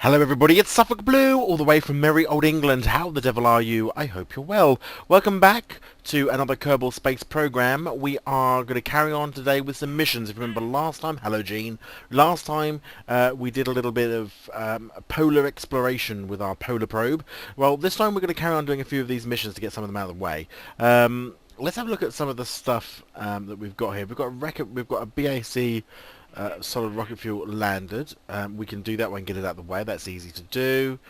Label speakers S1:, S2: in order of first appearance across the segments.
S1: Hello everybody, it's SuffolkBlue, all the way from merry old England. How the devil are you? I hope you're well. Welcome back to another Kerbal Space program. We are going to carry on today with some missions. If you remember last time, hello Gene, last time we did a little bit of polar exploration with our polar probe. Well, this time we're going to carry on doing a few of these missions to get some of them out of the way. Let's have a look at some of the stuff that we've got here. We've got a BAC solid rocket fuel landed. We can do that one, get it out of the way. That's easy to do.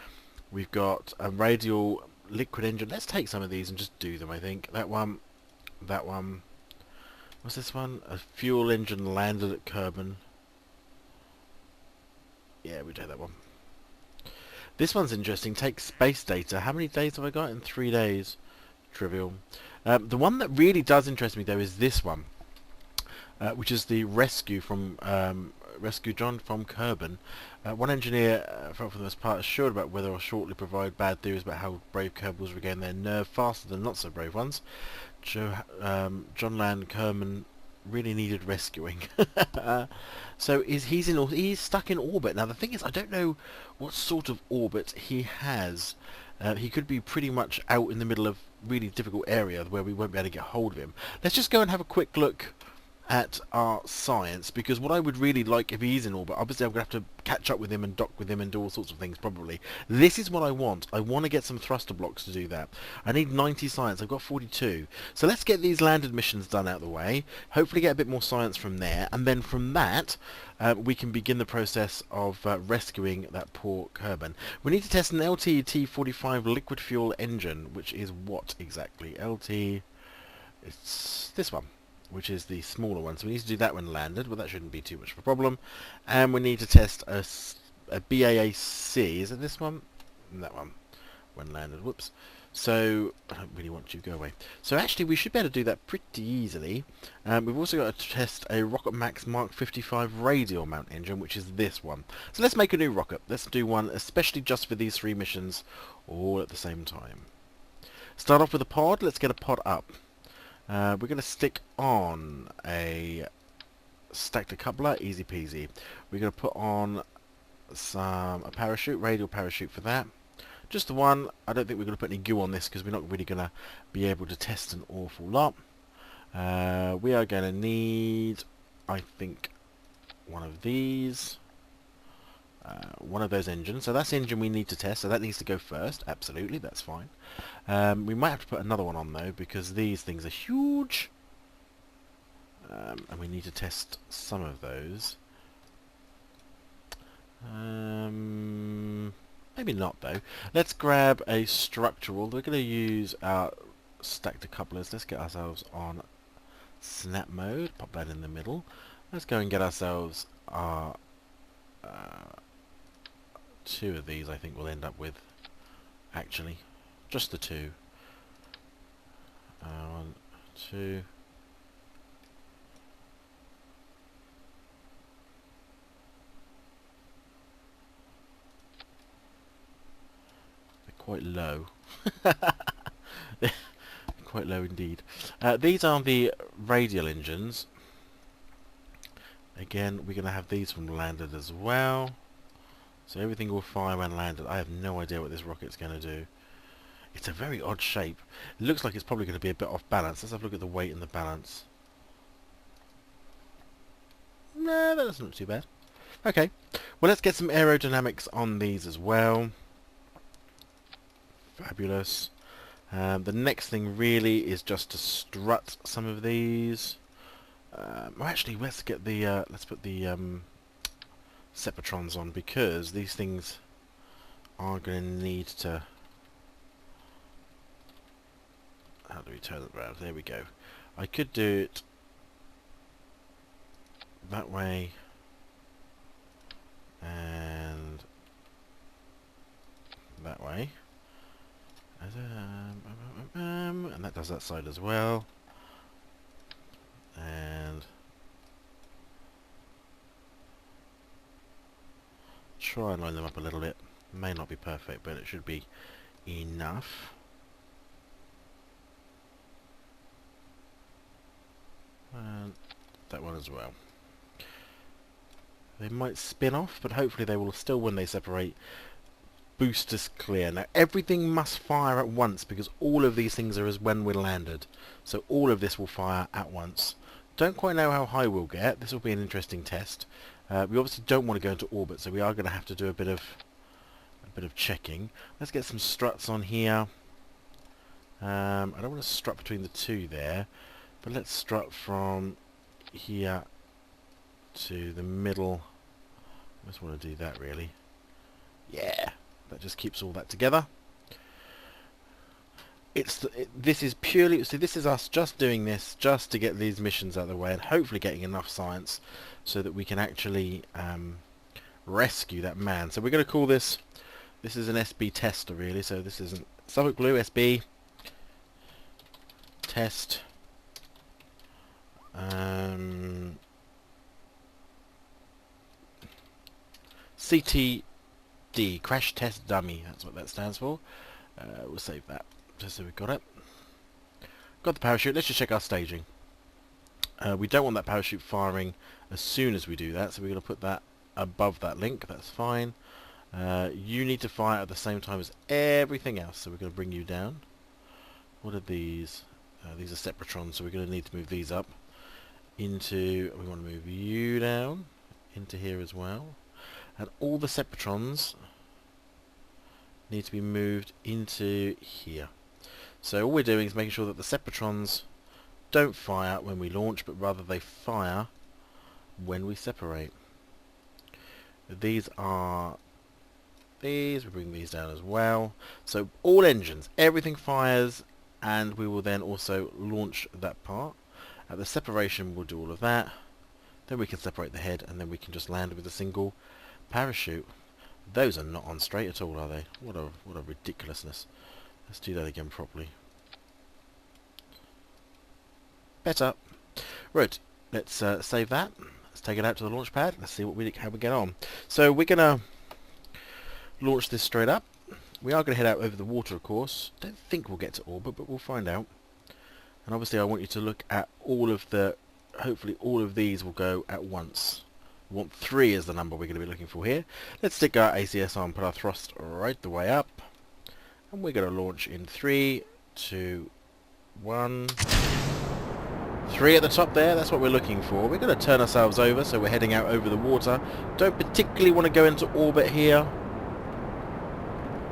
S1: We've got a radial liquid engine. Let's take some of these and just do them, I think. That one. What's this one? A fuel engine landed at Kerbal. Yeah, we do that one. This one's interesting. Take space data. How many days have I got? In 3 days. Trivial. The one that really does interest me, though, is this one. Which is the rescue from Rescue John from Kerbal. One engineer felt for the most part assured about whether or shortly provide bad theories about how brave Kerbals regain their nerve faster than not so brave ones. JohnLan Kermin really needed rescuing. So he's stuck in orbit. Now the thing is, I don't know what sort of orbit he has. He could be pretty much out in the middle of really difficult area where we won't be able to get hold of him. Let's just go and have a quick look at our science, because what I would really like if he's in orbit, obviously I'm going to have to catch up with him and dock with him and do all sorts of things probably. This is what I want. I want to get some thruster blocks to do that. I need 90 science. I've got 42. So let's get these landed missions done out of the way, hopefully get a bit more science from there, and then from that we can begin the process of rescuing that poor Kerbal. We need to test an LT-T45 liquid fuel engine, which is what exactly? LT... it's this one, which is the smaller one. So we need to do that when landed. Well, that shouldn't be too much of a problem. And we need to test a BAAC. Is it this one? That one. When landed. Whoops. So, I don't really want you to go away. So actually, we should be able to do that pretty easily. We've also got to test a Rocket Max Mark 55 radial mount engine, which is this one. So let's make a new rocket. Let's do one, especially just for these 3 missions, all at the same time. Start off with a pod. Let's get a pod up. We're going to stick on a stacked decoupler, easy peasy. We're going to put on a parachute, radial parachute for that. Just the one. I don't think we're going to put any goo on this because we're not really going to be able to test an awful lot. We are going to need, I think, one of these. One of those engines. So that's the engine we need to test, so that needs to go first. Absolutely, that's fine. We might have to put another one on though, because these things are huge. And we need to test some of those. Maybe not though. Let's grab a structural. We're going to use our stacked decouplers. Let's get ourselves on snap mode. Pop that in the middle. Let's go and get ourselves our 2 of these. I think we'll end up with, actually, just the 2. 1, 2. They're quite low. They're quite low indeed. These are the radial engines. Again, we're going to have these from landed as well. So everything will fire when landed. I have no idea what this rocket's going to do. It's a very odd shape. It looks like it's probably going to be a bit off balance. Let's have a look at the weight and the balance. No, that doesn't look too bad. Okay. Well, let's get some aerodynamics on these as well. Fabulous. The next thing really is just to strut some of these. Well, actually, let's get the let's put the Separatrons on, because these things are going to need to... How do we turn it around? There we go. I could do it that way and that way. And that does that side as well. And try and line them up a little bit. May not be perfect, but it should be enough. And that one as well. They might spin off, but hopefully they will still, when they separate, boost us clear. Now everything must fire at once because all of these things are as when we're landed. So all of this will fire at once. Don't quite know how high we'll get. This will be an interesting test. We obviously don't want to go into orbit, so we are going to have to do a bit of checking. Let's get some struts on here. I don't want to strut between the two there, but let's strut from here to the middle. I just want to do that really. Yeah, that just keeps all that together. This is purely, so this is us just doing this just to get these missions out of the way and hopefully getting enough science so that we can actually rescue that man. So we're going to call this is an SB tester really, so this isn't SuffolkBlue SB test CTD, crash test dummy, that's what that stands for. We'll save that just so we've got it. Got the parachute. Let's just check our staging. We don't want that parachute firing as soon as we do that, so we're going to put that above that link. That's fine. You need to fire at the same time as everything else, so we're going to bring you down. What are these? These are Separatrons, so we're going to need to move these up into, we want to move you down into here as well. And all the Separatrons need to be moved into here. So all we're doing is making sure that the Separatrons don't fire when we launch, but rather they fire when we separate. These are these, we bring these down as well. So all engines, everything fires, and we will then also launch that part. At the separation we'll do all of that. Then we can separate the head, and then we can just land with a single parachute. Those are not on straight at all, are they? What a ridiculousness. Let's do that again properly. Better. Right, let's save that. Let's take it out to the launch pad. Let's see how we get on. So we're gonna launch this straight up. We are going to head out over the water, of course. Don't think we'll get to orbit, but we'll find out. And obviously I want you to look at all of the, hopefully all of these will go at once. We want 3 as the number we're going to be looking for here. Let's stick our ACS on, put our thrust right the way up. And we're going to launch in 3, 2, 1. 3 at the top there, that's what we're looking for. We're going to turn ourselves over, so we're heading out over the water. Don't particularly want to go into orbit here.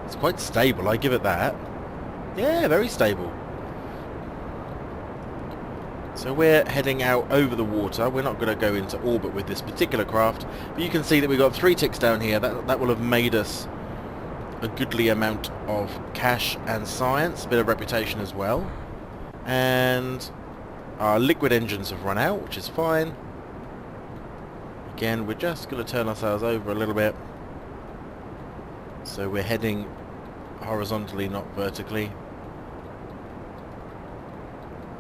S1: It's quite stable, I give it that. Yeah, very stable. So we're heading out over the water. We're not going to go into orbit with this particular craft, but you can see that we've got 3 ticks down here. That will have made us a goodly amount of cash and science, a bit of reputation as well. And our liquid engines have run out, which is fine. Again, we're just going to turn ourselves over a little bit. So we're heading horizontally, not vertically.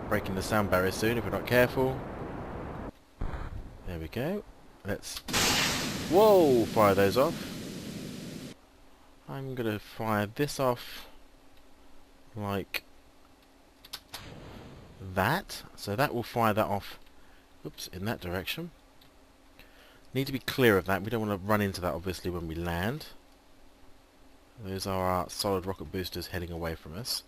S1: Breaking the sound barrier soon if we're not careful. There we go. Let's... Whoa! Fire those off. I'm going to fire this off like that. So that will fire that off, oops, in that direction. Need to be clear of that. We don't want to run into that obviously when we land. Those are our solid rocket boosters heading away from us.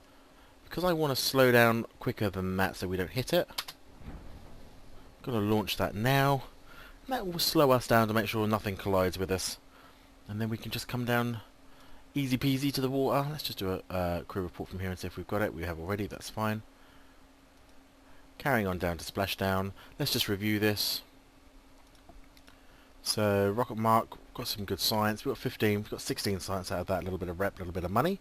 S1: Because I want to slow down quicker than that so we don't hit it, I'm going to launch that now. And that will slow us down to make sure nothing collides with us. And then we can just come down easy peasy to the water. Let's just do a crew report from here and see if we've got it. We have already, that's fine. Carrying on down to splashdown. Let's just review this. So, Rocket Mark, got some good science. We've got 15, we've got 16 science out of that. A little bit of rep, a little bit of money.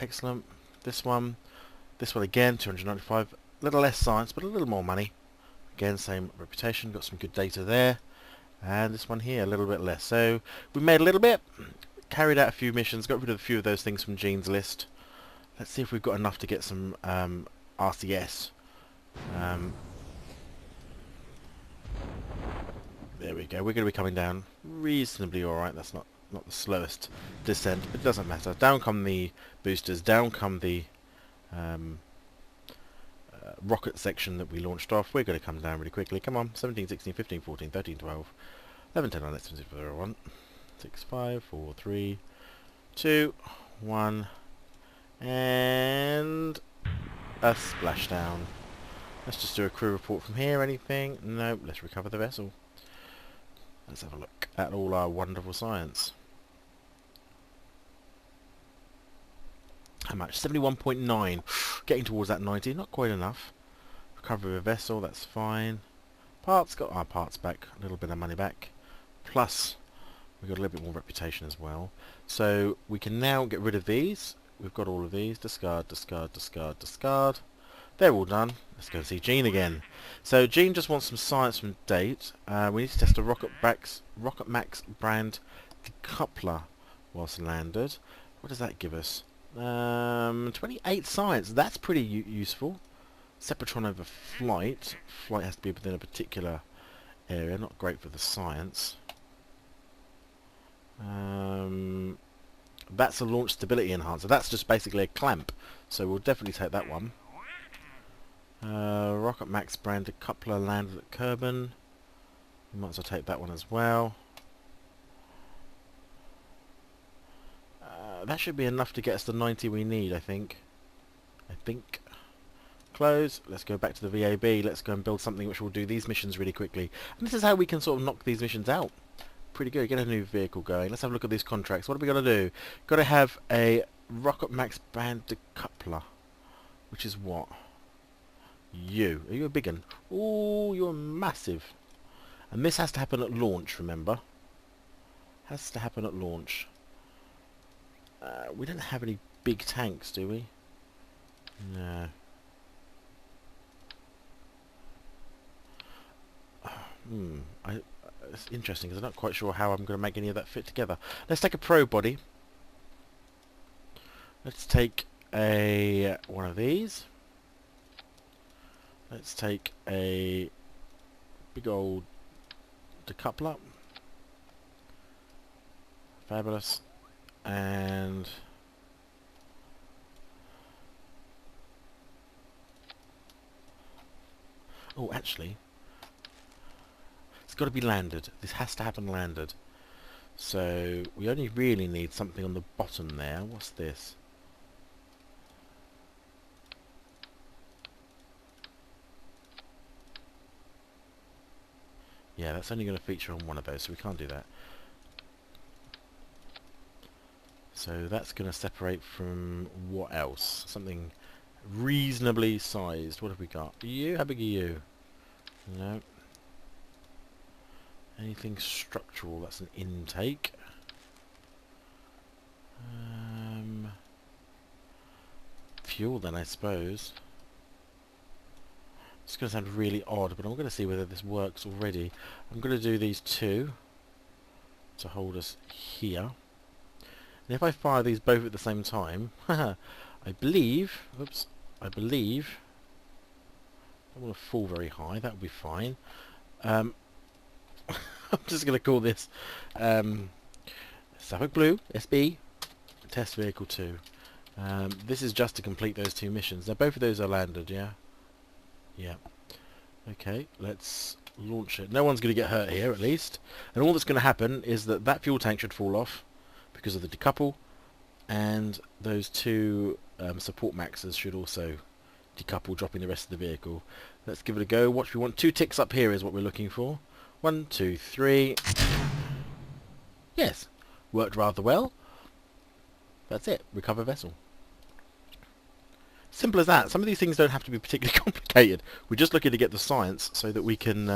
S1: Excellent. This one again, 295. A little less science, but a little more money. Again, same reputation, got some good data there. And this one here, a little bit less. So, we made a little bit, carried out a few missions, got rid of a few of those things from Gene's list. Let's see if we've got enough to get some RCS. There we go. We're going to be coming down reasonably alright. That's not the slowest descent, but it doesn't matter. Down come the boosters, down come the rocket section that we launched off. We're going to come down really quickly. Come on, 17, 16, 15, 14, 13, 12. 11, 10, 9, 8, 7, 6, 5, 4, 1, 6, 5, 4, 3, 2, 1, and a splashdown. Let's just do a crew report from here. Anything? Nope. Let's recover the vessel. Let's have a look at all our wonderful science. How much? 71.9. Getting towards that 90. Not quite enough. Recovery of a vessel. That's fine. Parts. Got our parts back. A little bit of money back. Plus, we've got a little bit more reputation as well. So we can now get rid of these. We've got all of these. Discard, discard, discard, discard. They're all done. Let's go see Jean again. So Jean just wants some science from date. We need to test a Rocket Max brand decoupler whilst landed. What does that give us? 28 science. That's pretty useful. Sepratron over flight. Flight has to be within a particular area. Not great for the science. That's a launch stability enhancer. That's just basically a clamp. So we'll definitely take that one. Rocket Max brand decoupler landed at Kerbal. We might as well take that one as well. That should be enough to get us the 90 we need, I think. Close. Let's go back to the VAB. Let's go and build something which will do these missions really quickly. And this is how we can sort of knock these missions out. Pretty good. Get a new vehicle going. Let's have a look at these contracts. What have we got to do? Got to have a Rocket Max brand decoupler. Which is what? You. Are you a big one? Oh, you're massive. And this has to happen at launch, remember? Has to happen at launch. We don't have any big tanks, do we? No. It's interesting because I'm not quite sure how I'm going to make any of that fit together. Let's take a probe body. Let's take one of these. Let's take a big old decoupler. Fabulous. And oh, actually, it's got to be landed. This has to happen landed. So we only really need something on the bottom there. What's this? Yeah, that's only going to feature on one of those, so we can't do that. So that's going to separate from what else? Something reasonably sized. What have we got? You? How big are you? No. Anything structural? That's an intake. Fuel then, I suppose. It's going to sound really odd, but I'm going to see whether this works already. I'm going to do these two to hold us here. And if I fire these both at the same time, I believe, I don't want to fall very high, that would be fine. I'm just going to call this SuffolkBlue, SB, Test Vehicle 2. This is just to complete those two missions. Now both of those are landed, yeah? Yeah. Okay, let's launch it. No one's going to get hurt here, at least. And all that's going to happen is that that fuel tank should fall off because of the decouple, and those two support maxes should also decouple, dropping the rest of the vehicle. Let's give it a go. Watch, we want 2 ticks up here is what we're looking for. 1, 2, 3. Yes, worked rather well. That's it. Recover vessel. Simple as that. Some of these things don't have to be particularly complicated. We're just looking to get the science so that we can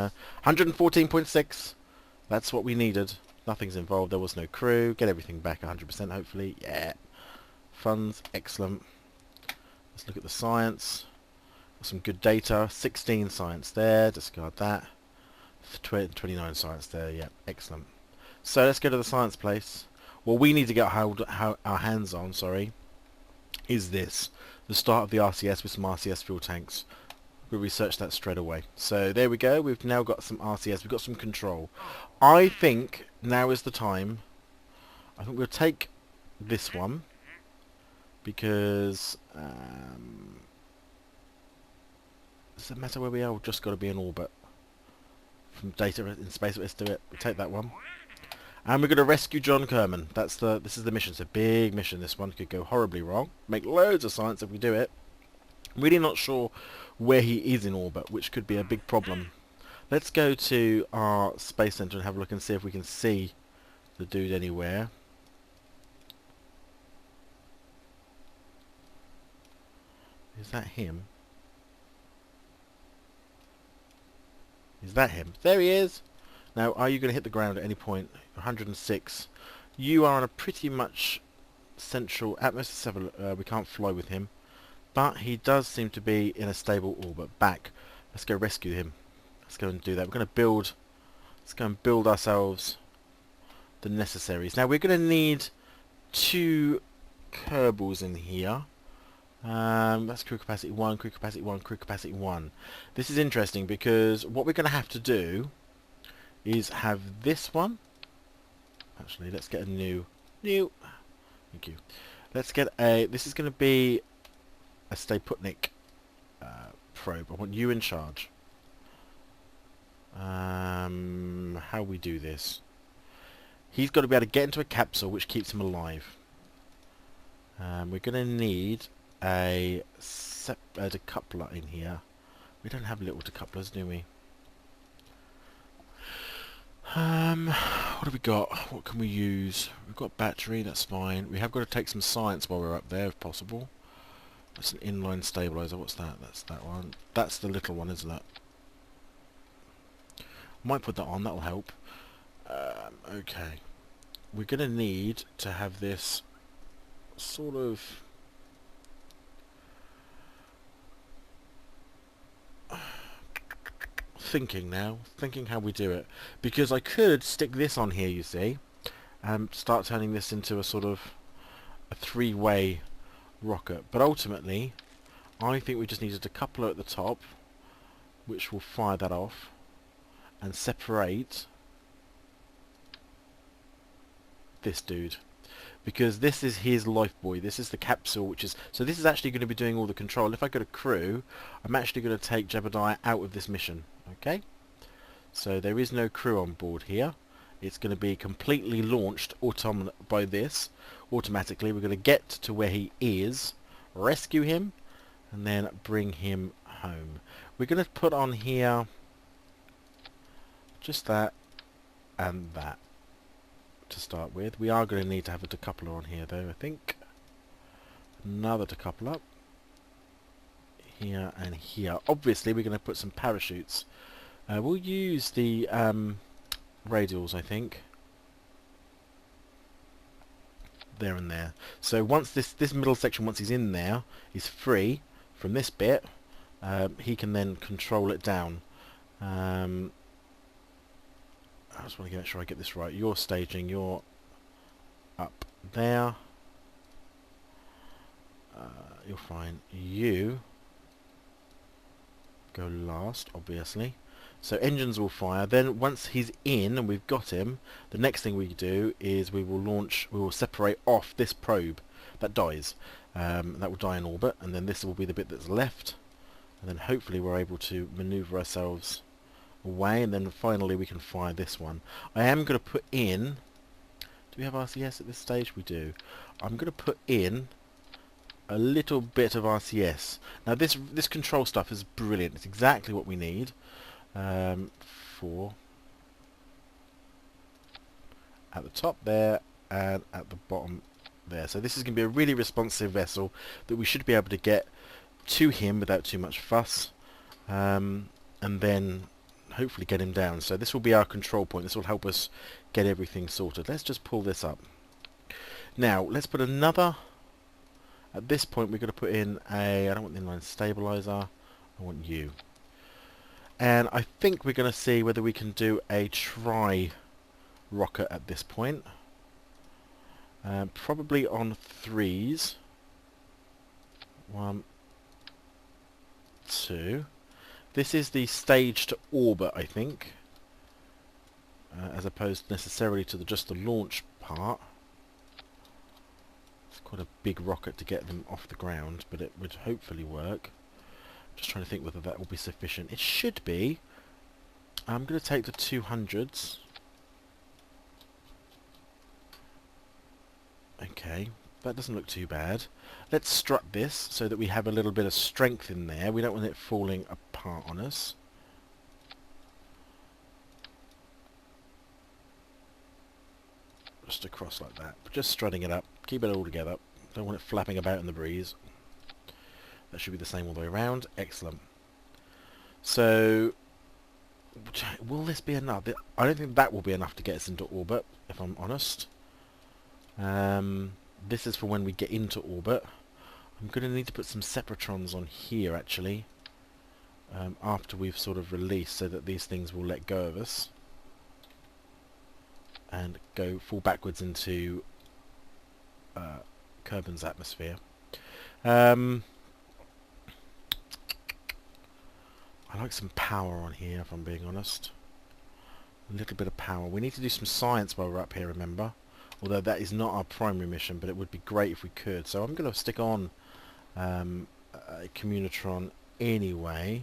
S1: 114.6. That's what we needed. Nothing's involved. There was no crew. Get everything back 100% hopefully. Yeah. Funds. Excellent. Let's look at the science. Got some good data. 16 science there. Discard that. 29 science there. Yeah. Excellent. So let's go to the science place. What we need to get our hands on, is this. The start of the RCS with some RCS fuel tanks. We'll research that straight away. So there we go. We've now got some RCS. We've got some control. I think now is the time. I think we'll take this one because does it matter where we are? We've just got to be in orbit. from data in space. Let's do it. We'll take that one. And we're going to rescue John Kermin. This is the mission. It's a big mission, this one. Could go horribly wrong. Make loads of science if we do it. I'm really not sure where he is in orbit, which could be a big problem. Let's go to our space center and have a look and see if we can see the dude anywhere. Is that him? Is that him? There he is! Now, are you going to hit the ground at any point? 106. You are on a pretty much central atmosphere. We can't fly with him. But he does seem to be in a stable orbit. Back. Let's go rescue him. Let's go and do that. We're going to build... Let's go and build ourselves the necessaries. Now, we're going to need 2 Kerbals in here. That's crew capacity 1, crew capacity 1, crew capacity 1. This is interesting because what we're going to have to do is have this one. Actually, let's get a new. Thank you. Let's get a. This is going to be a Staputnik probe. I want you in charge. How we do this? He's got to be able to get into a capsule which keeps him alive. We're going to need a decoupler in here. We don't have little decouplers, do we? What have we got? What can we use? We've got battery, that's fine. We have got to take some science while we're up there if possible. That's an inline stabilizer. What's that? That's that one. That's the little one, isn't it? Might put that on, that'll help. Okay. We're going to need to have this sort of... thinking how we do it, because I could stick this on here, you see, and start turning this into a sort of a 3-way rocket, but ultimately I think we just need a decoupler at the top which will fire that off and separate this dude, because this is his life buoy. This is the capsule, which is... So this is actually going to be doing all the control. If I go to crew, I'm actually going to take Jebediah out of this mission. Okay? So there is no crew on board here. It's going to be completely launched by this. Automatically, we're going to get to where he is, rescue him, and then bring him home. We're going to put on here just that and that to start with. We are going to need to have a decoupler on here though, I think. Another decoupler here and here. Obviously we're going to put some parachutes. We'll use the radials, I think. There and there. So once this middle section, once he's in there, is free from this bit, he can then control it down. I just want to make sure I get this right. You're staging, you're up there. You're fine. You go last, obviously. So engines will fire. Then once he's in and we've got him, the next thing we do is we will separate off this probe that dies. That will die in orbit, and then this will be the bit that's left. And then hopefully we're able to maneuver ourselves away, and then finally we can fire this one. I am going to put in... Do we have RCS at this stage? We do. I'm going to put in a little bit of RCS. Now this control stuff is brilliant. It's exactly what we need for at the top there and at the bottom there. So this is going to be a really responsive vessel that we should be able to get to him without too much fuss, and then hopefully get him down. So this will be our control point. This will help us get everything sorted. Let's just pull this up. Now let's put another... At this point we're going to put in a... I don't want the inline stabilizer, I want you. And I think we're going to see whether we can do a tri-rocket at this point. Probably on 3s. 1, 2. This is the stage to orbit, I think, as opposed necessarily to just the launch part. It's quite a big rocket to get them off the ground, but it would hopefully work. Just trying to think whether that will be sufficient. It should be. I'm going to take the 200s. Okay, that doesn't look too bad. Let's strut this so that we have a little bit of strength in there. We don't want it falling apart on us. Just across like that. Just strutting it up. Keep it all together. Don't want it flapping about in the breeze. That should be the same all the way around. Excellent. So, will this be enough? I don't think that will be enough to get us into orbit, if I'm honest. This is for when we get into orbit. I'm going to need to put some separatrons on here, actually, after we've sort of released, so that these things will let go of us and fall backwards into Kerbin's atmosphere. I like some power on here, if I'm being honest. A little bit of power. We need to do some science while we're up here, remember? Although that is not our primary mission, but it would be great if we could. So I'm going to stick on a communitron anyway.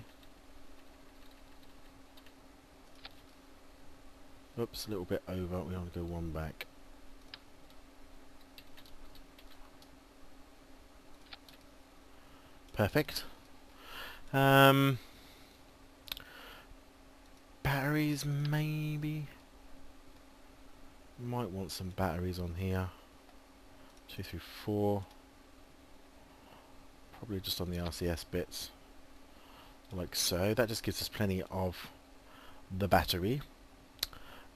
S1: Oops, a little bit over. We want to go one back. Perfect. Batteries, maybe. Might want some batteries on here. 2 through 4. Probably just on the RCS bits. Like so. That just gives us plenty of the battery.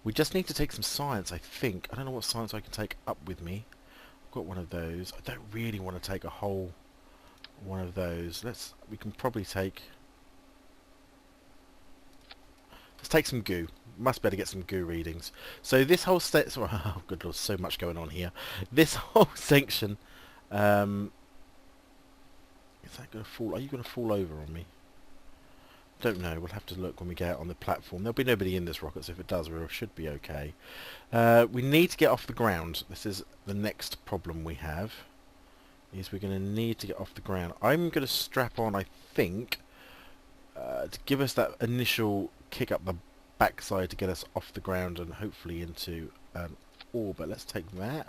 S1: We just need to take some science, I think. I don't know what science I can take up with me. I've got one of those. I don't really want to take a whole one of those. We can probably take... Let's take some goo. Must be able to get some goo readings. So this whole oh good lord, so much going on here. This whole section, is that going to fall? Are you going to fall over on me? Don't know. We'll have to look when we get out on the platform. There'll be nobody in this rocket, so if it does, we should be okay. We need to get off the ground. This is the next problem we have. Is we're going to need to get off the ground. I'm going to strap on, I think, to give us that initial kick up the backside to get us off the ground and hopefully into orbit. Let's take that.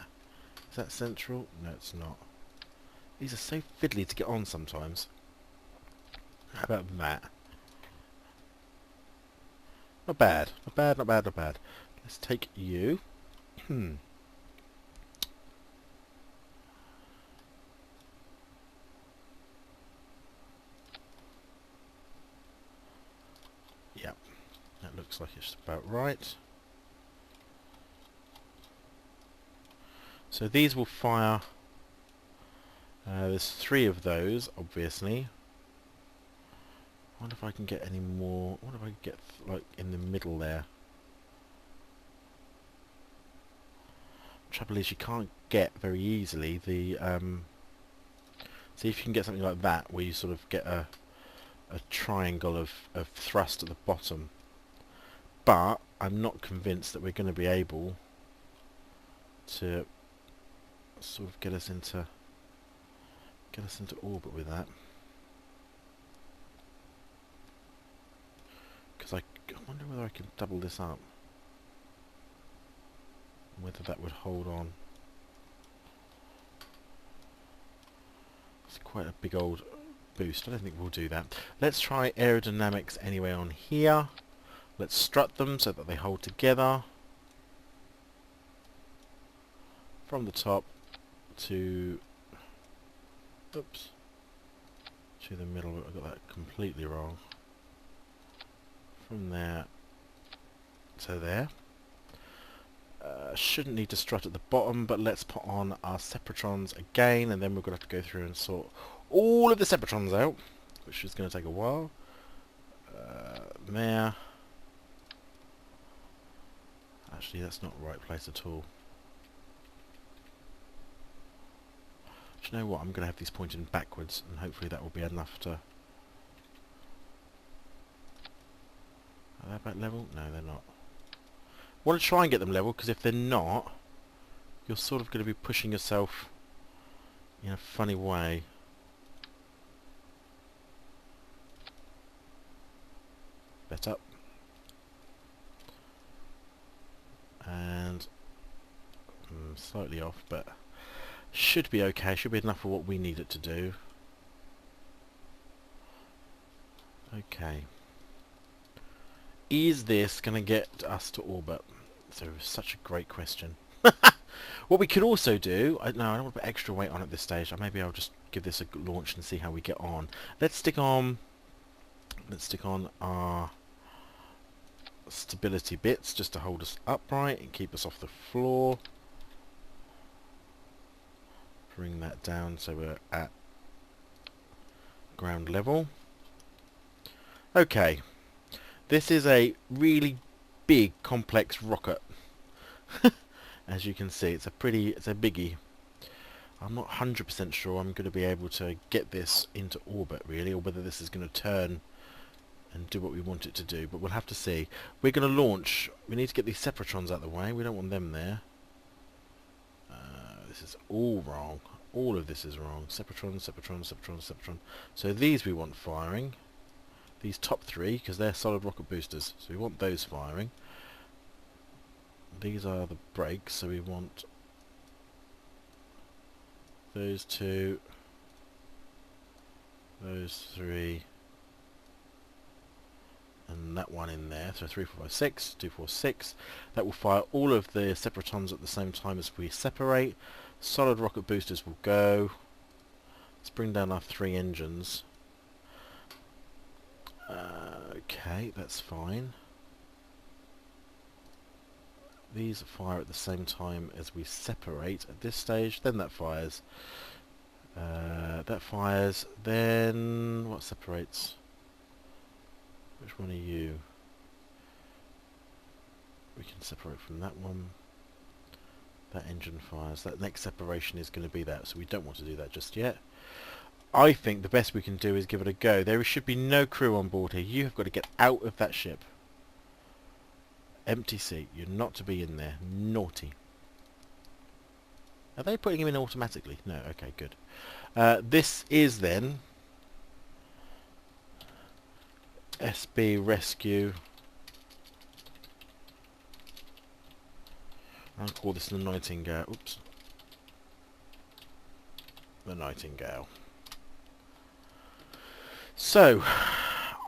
S1: Is that central? No, it's not. These are so fiddly to get on sometimes. How about that? Not bad. Not bad, not bad, not bad. Let's take you. Yep. That looks like it's about right. So these will fire. There's 3 of those, obviously. I wonder if I can get any more. I wonder if I can get like in the middle there. Trouble is, you can't get very easily the. See if you can get something like that, where you sort of get a triangle of thrust at the bottom. But I'm not convinced that we're going to be able to sort of get us into orbit with that. Because I wonder whether I can double this up. Whether that would hold on. It's quite a big old boost. I don't think we'll do that. Let's try aerodynamics anyway on here. Let's strut them so that they hold together. From the top to... Oops. To the middle. I got that completely wrong. From there to there. Shouldn't need to strut at the bottom, but let's put on our separatrons again, and then we're going to have to go through and sort all of the separatrons out, which is going to take a while. There. Actually, that's not the right place at all. Do you know what? I'm going to have these pointing backwards, and hopefully that will be enough to... Are they about level? No, they're not. I want to try and get them level, because if they're not, you're sort of going to be pushing yourself in a funny way. Better. Slightly off, but should be okay. Should be enough for what we need it to do. Okay. Is this going to get us to orbit? So such a great question. What we could also do, no, I don't want to put extra weight on at this stage. Maybe I'll just give this a launch and see how we get on. Let's stick on our stability bits just to hold us upright and keep us off the floor. Bring that down so we're at ground level. Okay, this is a really big complex rocket. As you can see, it's a biggie. I'm not 100% sure I'm going to be able to get this into orbit really, or whether this is going to turn and do what we want it to do, but we'll have to see. We're going to launch. We need to get these separatrons out of the way. We don't want them there. This is all wrong. All of this is wrong. Separatrons, separatrons, separatrons, separatrons. So these we want firing. These top three, because they're solid rocket boosters, so we want those firing. These are the brakes, so we want those two, those three, and that one in there. So 3, 4, 5, 6, 2, 4, 6. That will fire all of the separatrons at the same time as we separate. Solid rocket boosters will go. Let's bring down our 3 engines. Okay, that's fine. These fire at the same time as we separate at this stage. Then that fires. That fires. Then what separates? Which one are you? We can separate from that one. That engine fires. That next separation is going to be that, so we don't want to do that just yet. I think the best we can do is give it a go. There should be no crew on board here. You have got to get out of that ship. Empty seat. You're not to be in there. Naughty. Are they putting him in automatically? No. Okay, good. This is then SB Rescue. I'll call this the Nightingale. Oops. The Nightingale. So,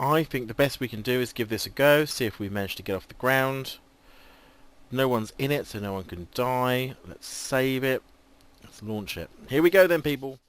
S1: I think the best we can do is give this a go, see if we manage to get off the ground. No one's in it, so no one can die. Let's save it. Let's launch it. Here we go then, people.